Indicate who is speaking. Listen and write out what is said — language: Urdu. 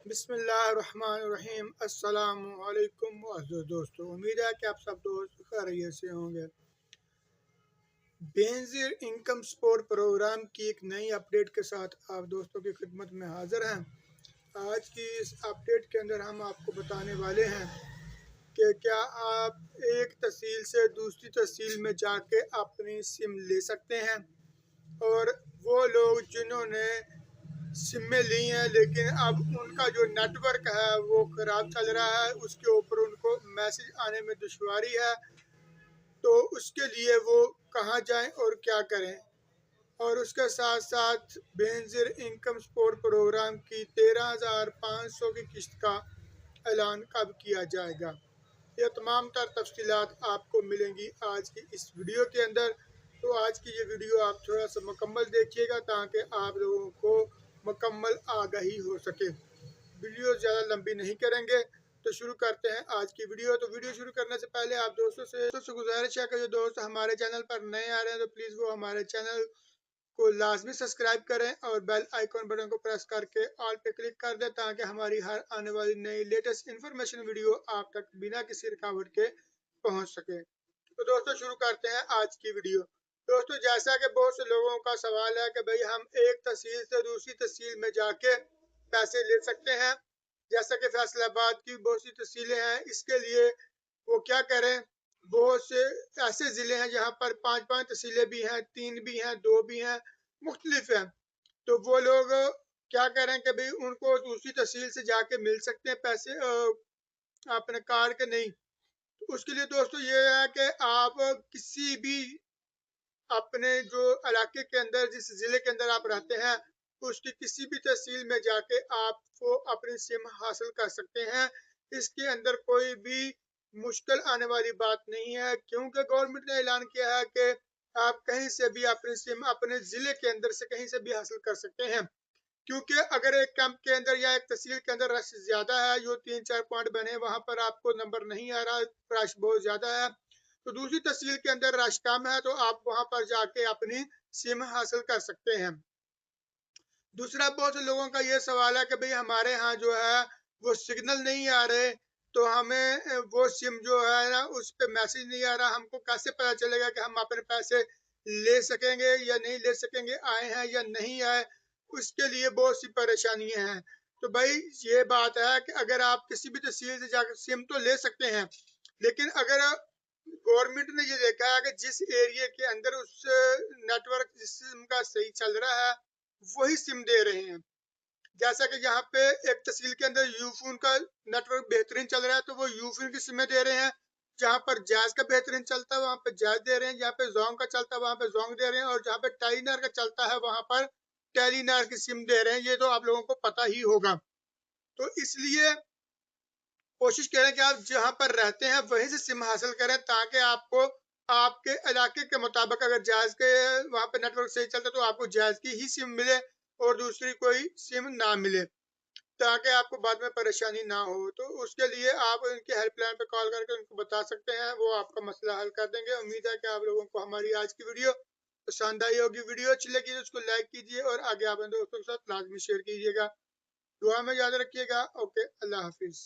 Speaker 1: بسم اللہ الرحمن الرحیم۔ السلام علیکم معزز دوستو، امید ہے کہ آپ سب دوست خیریت سے ہوں گے۔ بینظیر انکم سپورٹ پروگرام کی ایک نئی اپڈیٹ کے ساتھ آپ دوستوں کی خدمت میں حاضر ہیں۔ آج کی اس اپڈیٹ کے اندر ہم آپ کو بتانے والے ہیں کہ کیا آپ ایک تحصیل سے دوسری تحصیل میں جا کے اپنی سم لے سکتے ہیں، اور وہ لوگ جنہوں نے سمیں لی ہیں لیکن اب ان کا جو نیٹ ورک ہے وہ خراب چل رہا ہے، اس کے اوپر ان کو میسج آنے میں دشواری ہے، تو اس کے لیے وہ کہاں جائیں اور کیا کریں۔ اور اس کے ساتھ ساتھ بینظیر انکم سپورٹ پروگرام کی 13,500 کی قسط کا اعلان کب کیا جائے گا، یہ تمام تر تفصیلات آپ کو ملیں گی آج کی اس ویڈیو کے اندر۔ تو آج کی یہ ویڈیو آپ تھوڑا سا مکمل دیکھیے گا تاکہ آپ لوگوں کو مکمل آگاہی ہو سکے۔ ویڈیو زیادہ لمبی نہیں کریں گے تو شروع کرتے ہیں آج کی ویڈیو۔ تو ویڈیو شروع کرنے سے پہلے آپ دوستوں سے گزارش ہے کہ جو دوست ہمارے چینل پر نئے آ رہے ہیں تو پلیز وہ ہمارے چینل کو لازمی سبسکرائب کریں اور بیل آئیکن بٹن کو پریس کر کے آل پہ کلک کر دیں تاکہ ہماری ہر آنے والی نئی لیٹسٹ انفارمیشن ویڈیو آپ تک بنا کسی رکاوٹ کے پہنچ سکے۔ تو دوستوں شروع کرتے ہیں آج کی ویڈیو۔ دوستوں جیسا کہ بہت سے لوگوں کا سوال ہے کہ بھئی ہم ایک تحصیل سے دوسری تحصیل میں جا کے پیسے لے سکتے ہیں، جیسا کہ فیصل آباد کی بہت سی تحصیلیں ہیں، اس کے لیے وہ کیا کریں۔ بہت سے ایسے ضلع ہیں جہاں پر 5 تحصیلیں بھی ہیں، 3 بھی ہیں، 2 بھی ہیں، مختلف ہیں، تو وہ لوگ کیا کریں کہ بھئی ان کو دوسری تحصیل سے جا کے مل سکتے ہیں پیسے اپنے کارڈ کے نہیں۔ اس کے لیے دوستو یہ ہے کہ آپ کسی بھی اپنے جو علاقے کے اندر جس ضلع کے اندر آپ رہتے ہیں اس کی کسی بھی تحصیل میں جا کے آپ کو اپنی سم حاصل کر سکتے ہیں۔ اس کے اندر کوئی بھی مشکل آنے والی بات نہیں ہے، کیونکہ گورنمنٹ نے اعلان کیا ہے کہ آپ کہیں سے بھی اپنی سم اپنے ضلع کے اندر سے کہیں سے بھی حاصل کر سکتے ہیں، کیونکہ اگر ایک کیمپ کے اندر یا ایک تحصیل کے اندر رش زیادہ ہے، جو 3-4 پوائنٹ بنے وہاں پر آپ کو نمبر نہیں آ رہا، رش بہت زیادہ ہے، تو دوسری تحصیل کے اندر رش کم ہے تو آپ وہاں پر جا کے اپنی سم حاصل کر سکتے ہیں۔ دوسرا بہت سے لوگوں کا یہ سوال ہے کہ بھئی ہمارے ہاں جو ہے وہ سگنل نہیں آ رہے، تو ہمیں وہ سم جو ہے نا اس پہ میسج نہیں آ رہا، ہم کو کیسے پتا چلے گا کہ ہم اپنے پیسے لے سکیں گے یا نہیں لے سکیں گے، آئے ہیں یا نہیں آئے۔ اس کے لیے بہت سی پریشانیاں ہیں۔ تو بھائی یہ بات ہے کہ اگر آپ کسی بھی تحصیل سے جا کر سم تو لے سکتے ہیں، لیکن اگر گورنمنٹ نے یہ دیکھا ہے کہ جس ایریے کے اندر اس نیٹ ورک جس سم کا صحیح چل رہا ہے وہی سم دے رہے ہیں، جیسا کہ یہاں پہ ایک تحصیل کے اندر یو فون کا نیٹ ورک بہترین چل رہا ہے تو وہ یو فون کی سمیں دے رہے ہیں، جہاں پر جائز کا بہترین چلتا ہے وہاں پہ جائز دے رہے ہیں، جہاں پہ زونگ کا چلتا ہے وہاں پہ زونگ دے رہے ہیں، اور جہاں پہ ٹیلی نار کا چلتا ہے وہاں پر ٹیلی نار کی سم دے رہے ہیں۔ یہ تو آپ لوگوں کو پتہ ہی ہوگا، تو اس لیے کوشش کریں کہ آپ جہاں پر رہتے ہیں وہیں سے سم حاصل کریں تاکہ آپ کو آپ کے علاقے کے مطابق اگر جائز کے وہاں پہ نیٹ ورک صحیح چلتا ہے تو آپ کو جائز کی ہی سم ملے اور دوسری کوئی سم نہ ملے، تاکہ آپ کو بعد میں پریشانی نہ ہو۔ تو اس کے لیے آپ ان کے ہیلپ لائن پہ کال کر کے ان کو بتا سکتے ہیں، وہ آپ کا مسئلہ حل کر دیں گے۔ امید ہے کہ آپ لوگوں کو ہماری آج کی ویڈیو پسند آئی ہوگی۔ ویڈیو اچھی لگی تو اس کو لائک کیجیے اور آگے آپ دوستوں کے ساتھ لازمی شیئر کیجیے گا۔ دعا میں یاد رکھیے گا۔ اوکے، اللہ حافظ۔